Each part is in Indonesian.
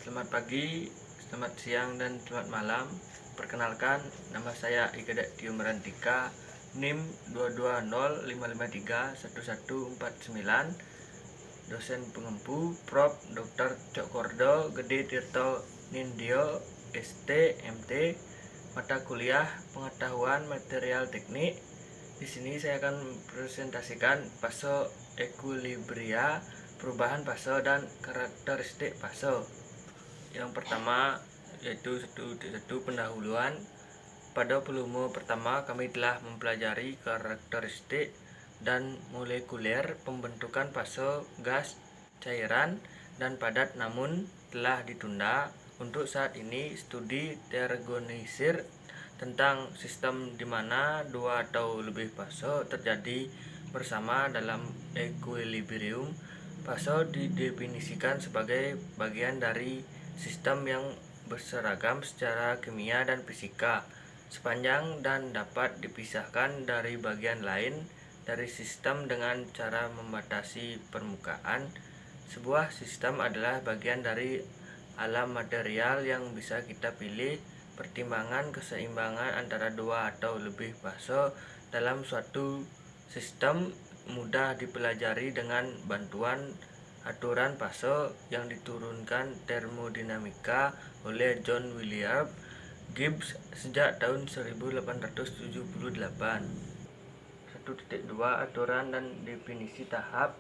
Selamat pagi, selamat siang, dan selamat malam. Perkenalkan, nama saya Ika Diumerantika, NIM 22055311449, dosen pengempu, Prof. Dr. Cokkordo Gede Tirto Nindyo, ST, MT, mata kuliah Pengetahuan Material Teknik. Di sini saya akan presentasikan fase equilibria, perubahan fase, dan karakteristik fase. Yang pertama yaitu satu pendahuluan. Pada volume pertama kami telah mempelajari karakteristik dan molekuler pembentukan fase gas, cairan, dan padat, namun telah ditunda. Untuk saat ini studi terorganisir tentang sistem di mana dua atau lebih fase terjadi bersama dalam equilibrium. Fase didefinisikan sebagai bagian dari sistem yang berseragam secara kimia dan fisika, sepanjang dan dapat dipisahkan dari bagian lain dari sistem dengan cara membatasi permukaan. Sebuah sistem adalah bagian dari alam material yang bisa kita pilih. Pertimbangan keseimbangan antara dua atau lebih fase dalam suatu sistem mudah dipelajari dengan bantuan aturan fase yang diturunkan termodinamika oleh John William Gibbs sejak tahun 1878. 1.2 Aturan dan definisi tahap.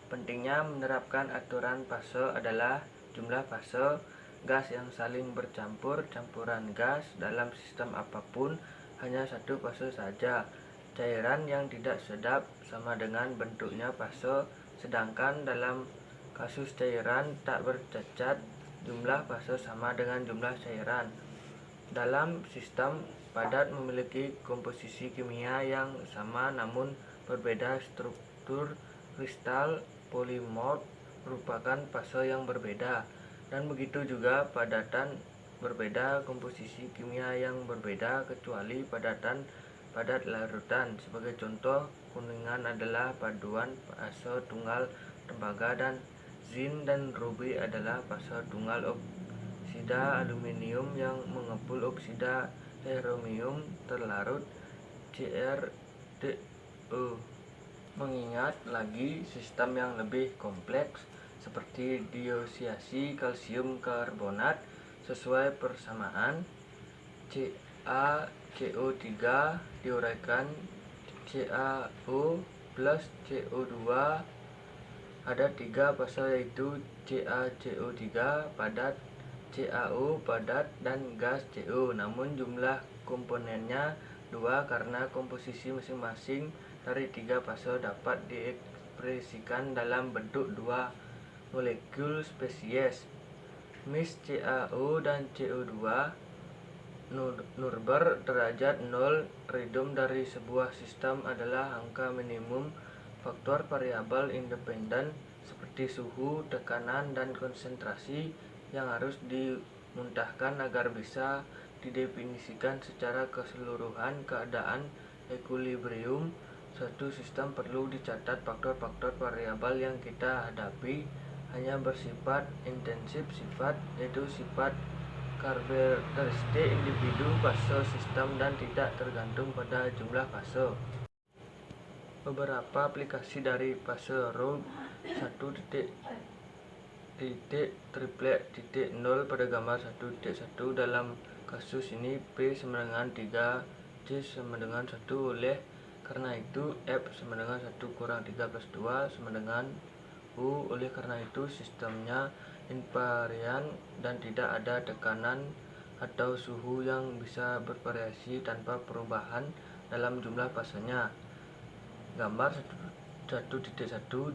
Pentingnya menerapkan aturan fase adalah jumlah fase gas yang saling bercampur. Campuran gas dalam sistem apapun hanya satu fase saja. Cairan yang tidak sedap sama dengan bentuknya fase, sedangkan dalam kasus cairan tak bercacat, jumlah fase sama dengan jumlah cairan. Dalam sistem padat memiliki komposisi kimia yang sama namun berbeda struktur. Kristal polimorf merupakan fase yang berbeda, dan begitu juga padatan berbeda komposisi kimia yang berbeda kecuali padatan padat larutan. Sebagai contoh, kuningan adalah paduan fase tunggal tembaga, dan zin dan rubi adalah fase tunggal oksida aluminium yang mengepul oksida eromium terlarut CrTe. Mengingat lagi sistem yang lebih kompleks seperti diosiasi kalsium karbonat, sesuai persamaan CaCO3 diuraikan CaO plus CO2. Ada tiga fase yaitu CaCO3 padat, CaO padat, dan gas CO. Namun jumlah komponennya dua karena komposisi masing-masing dari tiga fase dapat diekspresikan dalam bentuk dua molekul spesies. Mis CaO dan CO2 Nurber derajat 0. Redoum dari sebuah sistem adalah angka minimum faktor variabel independen seperti suhu, tekanan, dan konsentrasi yang harus dimuntahkan agar bisa didefinisikan secara keseluruhan keadaan equilibrium. Suatu sistem perlu dicatat faktor-faktor variabel yang kita hadapi hanya bersifat intensif sifat, yaitu sifat karakteristik individu fase sistem dan tidak tergantung pada jumlah fase. Beberapa aplikasi dari fase Raoult 1.0 pada gambar 1.1. Dalam kasus ini P sama dengan 3, C sama dengan 1. Oleh karena itu F sama dengan 1 kurang 3 plus 2 sama dengan U. Oleh karena itu sistemnya invarian dan tidak ada tekanan atau suhu yang bisa bervariasi tanpa perubahan dalam jumlah fasenya. Gambar 1.1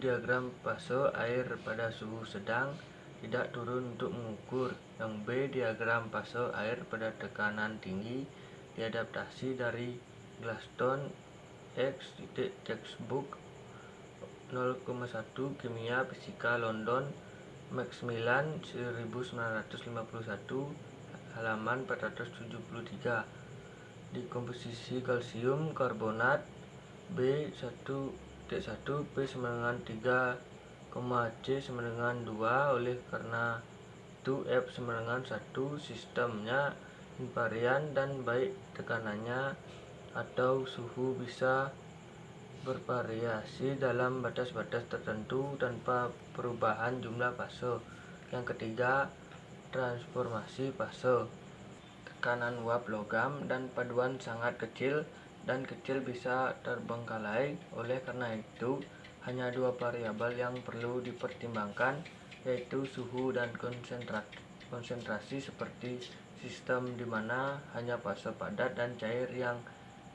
diagram fase air pada suhu sedang tidak turun untuk mengukur. Yang B diagram fase air pada tekanan tinggi diadaptasi dari Gladstone X. Textbook 0,1 Kimia Fisika London, Macmillan 1951, halaman 473. Di komposisi kalsium karbonat B1.1 P sama dengan 3, C sama dengan 2. Oleh karena yaitu F sama dengan 1, sistemnya invarian dan baik tekanannya atau suhu bisa bervariasi dalam batas-batas tertentu tanpa perubahan jumlah fase. Yang ketiga, transformasi fase. Tekanan uap logam dan paduan sangat kecil dan kecil bisa terbengkalai. Oleh karena itu, hanya dua variabel yang perlu dipertimbangkan, yaitu suhu dan konsentrasi seperti sistem di mana hanya fase padat dan cair yang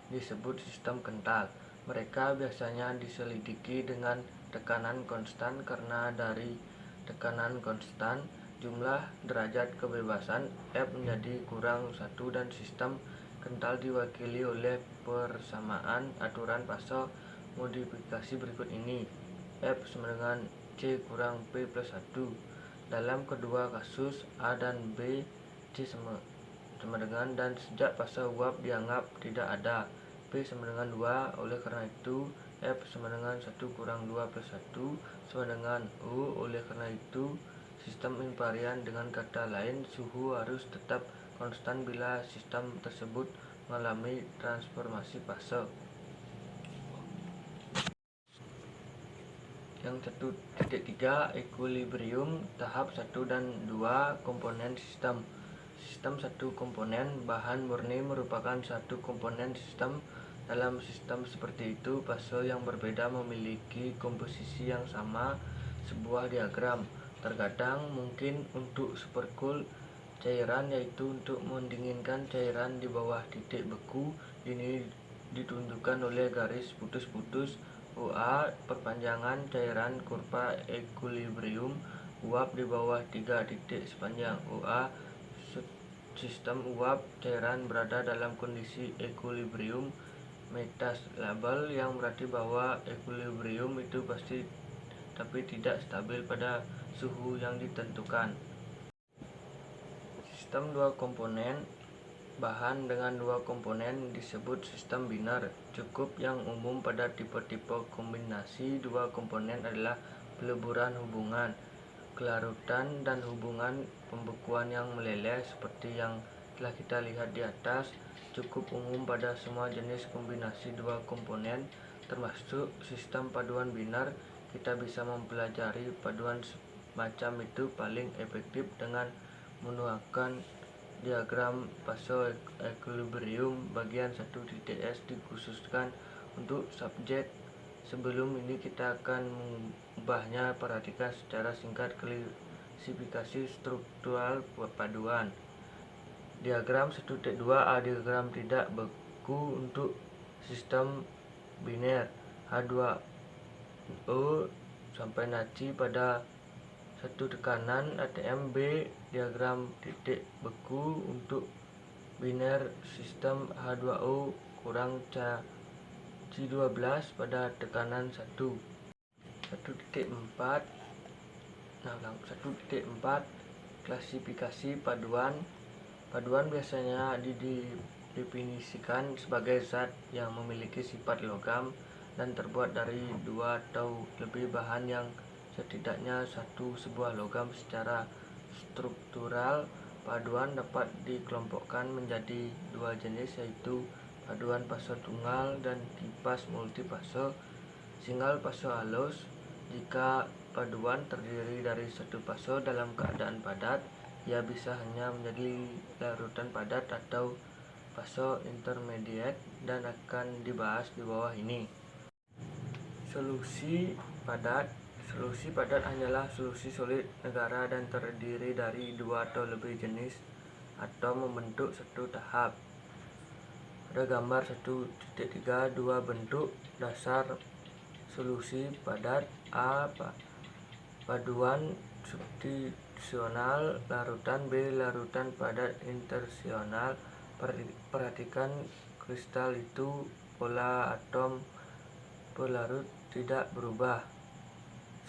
disebut sistem kental. Mereka biasanya diselidiki dengan tekanan konstan karena dari tekanan konstan jumlah derajat kebebasan F menjadi kurang 1 dan sistem kental diwakili oleh persamaan aturan fase modifikasi berikut ini. F sama dengan C kurang P plus 1. Dalam kedua kasus A dan B, C sama dengan dan sejak fase uap dianggap tidak ada. P sama dengan 2, oleh karena itu F sama dengan 1 kurang 2 plus 1 sama dengan U. Oleh karena itu sistem invarian, dengan kata lain suhu harus tetap konstan bila sistem tersebut mengalami transformasi fase. Yang 1.3 equilibrium tahap 1 dan 2 komponen sistem. Sistem satu komponen bahan murni merupakan satu komponen sistem. Dalam sistem seperti itu, fase yang berbeda memiliki komposisi yang sama. Sebuah diagram terkadang mungkin untuk supercool cairan, yaitu untuk mendinginkan cairan di bawah titik beku. Ini ditunjukkan oleh garis putus-putus UA, perpanjangan cairan kurva equilibrium uap di bawah 3 titik sepanjang UA. Sistem uap cairan berada dalam kondisi equilibrium metastable, yang berarti bahwa equilibrium itu pasti tapi tidak stabil pada suhu yang ditentukan. Sistem dua komponen bahan dengan dua komponen disebut sistem biner. Cukup yang umum pada tipe-tipe kombinasi dua komponen adalah peleburan hubungan, kelarutan, dan hubungan pembekuan yang meleleh seperti yang telah kita lihat di atas. Cukup umum pada semua jenis kombinasi dua komponen termasuk sistem paduan biner. Kita bisa mempelajari paduan semacam itu paling efektif dengan menuangkan diagram fase equilibrium bagian 1.s dikhususkan untuk subjek. Sebelum ini kita akan mengubahnya. Perhatikan secara singkat klasifikasi struktural paduan. Diagram 1.2a, diagram tidak beku untuk sistem biner H2O sampai Naci pada 1 tekanan atm. B, diagram titik beku untuk biner sistem H2O kurang C12 pada tekanan 1. 1.4 klasifikasi paduan. Paduan biasanya didefinisikan sebagai zat yang memiliki sifat logam dan terbuat dari dua atau lebih bahan yang setidaknya satu sebuah logam. Secara struktural, paduan dapat dikelompokkan menjadi dua jenis, yaitu paduan fase tunggal dan kipas multifase. Single fase halus. Jika paduan terdiri dari satu fase dalam keadaan padat, ia bisa hanya menjadi larutan padat atau fase intermediate dan akan dibahas di bawah ini. Solusi padat. Solusi padat hanyalah solusi solid negara dan terdiri dari dua atau lebih jenis atau membentuk satu tahap. Pada gambar 1.3, dua bentuk dasar solusi padat. A, paduan substitusional larutan. B, larutan padat intersional. Perhatikan kristal itu, pola atom pelarut tidak berubah.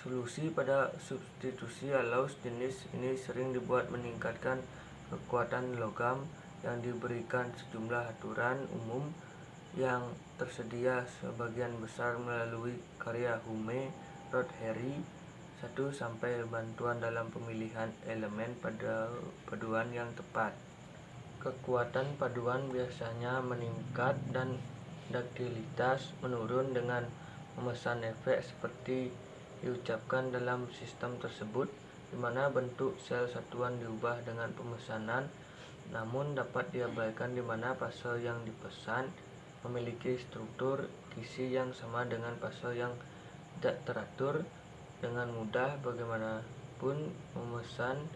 Solusi pada substitusi halus jenis ini sering dibuat meningkatkan kekuatan logam yang diberikan sejumlah aturan umum yang tersedia sebagian besar melalui karya Hume, Roth Harry, 1 sampai bantuan dalam pemilihan elemen pada paduan yang tepat. Kekuatan paduan biasanya meningkat dan daktilitas menurun dengan memesan efek seperti diucapkan dalam sistem tersebut, di mana bentuk sel satuan diubah dengan pemesanan, namun dapat diabaikan di mana fase yang dipesan memiliki struktur gizi yang sama dengan fase yang tidak teratur. Dengan mudah bagaimanapun memesan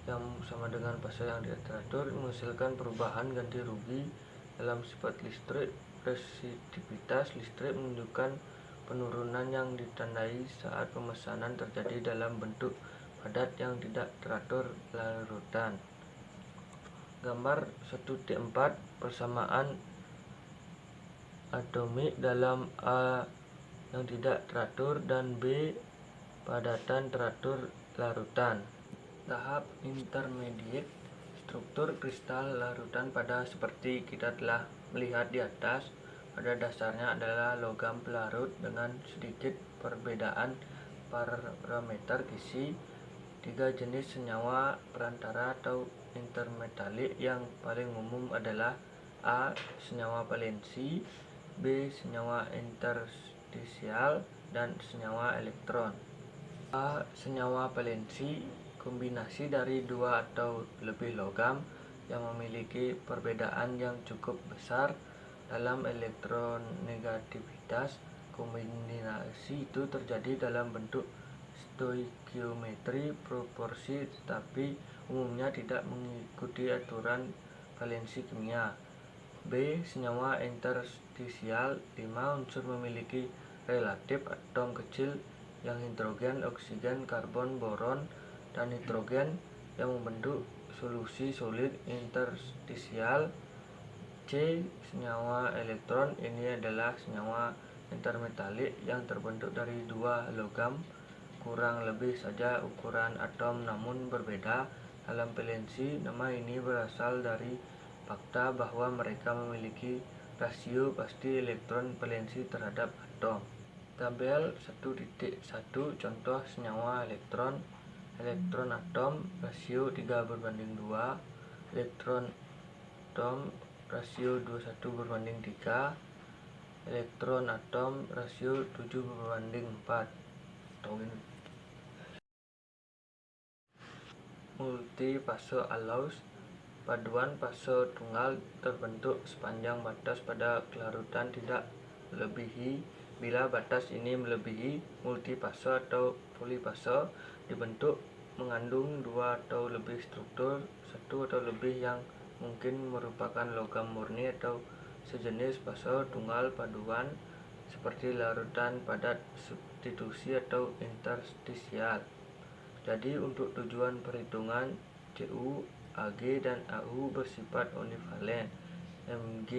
yang sama dengan fase yang tidak teratur menghasilkan perubahan ganti rugi dalam sifat listrik. Resistivitas listrik menunjukkan penurunan yang ditandai saat pemesanan terjadi dalam bentuk padat yang tidak teratur larutan. Gambar 1.4 persamaan atomik dalam A yang tidak teratur dan B padatan teratur larutan. Tahap intermediate, struktur kristal larutan pada seperti kita telah melihat di atas, pada dasarnya adalah logam pelarut dengan sedikit perbedaan parameter gizi. 3 jenis senyawa perantara atau intermetalik yang paling umum adalah A. Senyawa valensi, B. Senyawa interstisial, dan senyawa elektron. A. Senyawa valensi kombinasi dari 2 atau lebih logam yang memiliki perbedaan yang cukup besar dalam elektronegativitas. Kombinasi itu terjadi dalam bentuk stoikiometri proporsi tapi umumnya tidak mengikuti aturan valensi kimia. B. Senyawa interstisial. 5 unsur memiliki relatif atom kecil yang hidrogen, oksigen, karbon, boron, dan nitrogen yang membentuk solusi solid interstisial. C. Senyawa elektron. Ini adalah senyawa intermetalik yang terbentuk dari 2 logam kurang lebih saja ukuran atom namun berbeda dalam valensi. Nama ini berasal dari fakta bahwa mereka memiliki rasio pasti elektron valensi terhadap atom. Tabel 1.1 contoh senyawa elektron. Elektron atom rasio 3:2, elektron atom rasio 21:3, elektron atom rasio 7:4. Multifase alloys. Paduan fase tunggal terbentuk sepanjang batas pada kelarutan tidak melebihi. Bila batas ini melebihi, multifase atau polifase dibentuk mengandung 2 atau lebih struktur, 1 atau lebih yang mungkin merupakan logam murni atau sejenis. Fase tunggal paduan seperti larutan padat, substitusi, atau interstisial. Jadi untuk tujuan perhitungan, Cu, Ag, dan Au bersifat univalen, Mg,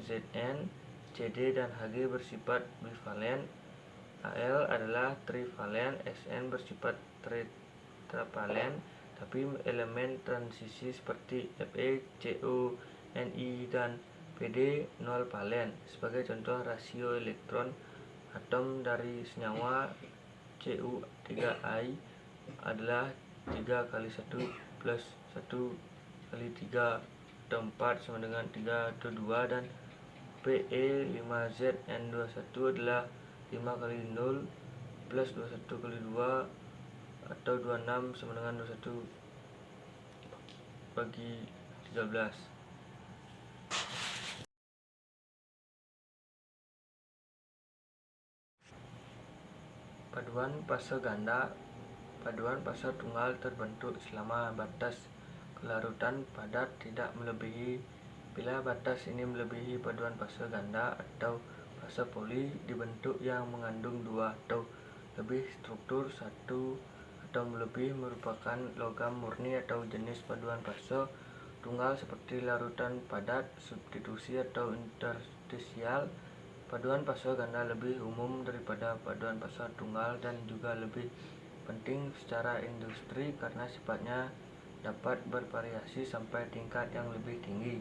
Zn, Cd, dan Hg bersifat bivalen, Al adalah trivalen, Sn bersifat tetravalen, tapi elemen transisi seperti Fe, Co, Ni, dan Pd nol valen. Sebagai contoh, rasio elektron atom dari senyawa Cu3I adalah 3 × 1 plus 1 × 3 atau 4 sama dengan 3/2, dan Pe5Zn21 adalah 5 × 0 plus 21/2 atau 26 sama dengan 21/13. Paduan fase ganda. Paduan fase tunggal terbentuk selama batas kelarutan padat tidak melebihi. Bila batas ini melebihi, paduan fase ganda atau fase poli dibentuk yang mengandung 2 atau lebih struktur. 1 atau lebih merupakan logam murni atau jenis paduan fase tunggal seperti larutan padat, substitusi, atau interstisial. Paduan fase ganda lebih umum daripada paduan fase tunggal dan juga lebih penting secara industri karena sifatnya dapat bervariasi sampai tingkat yang lebih tinggi.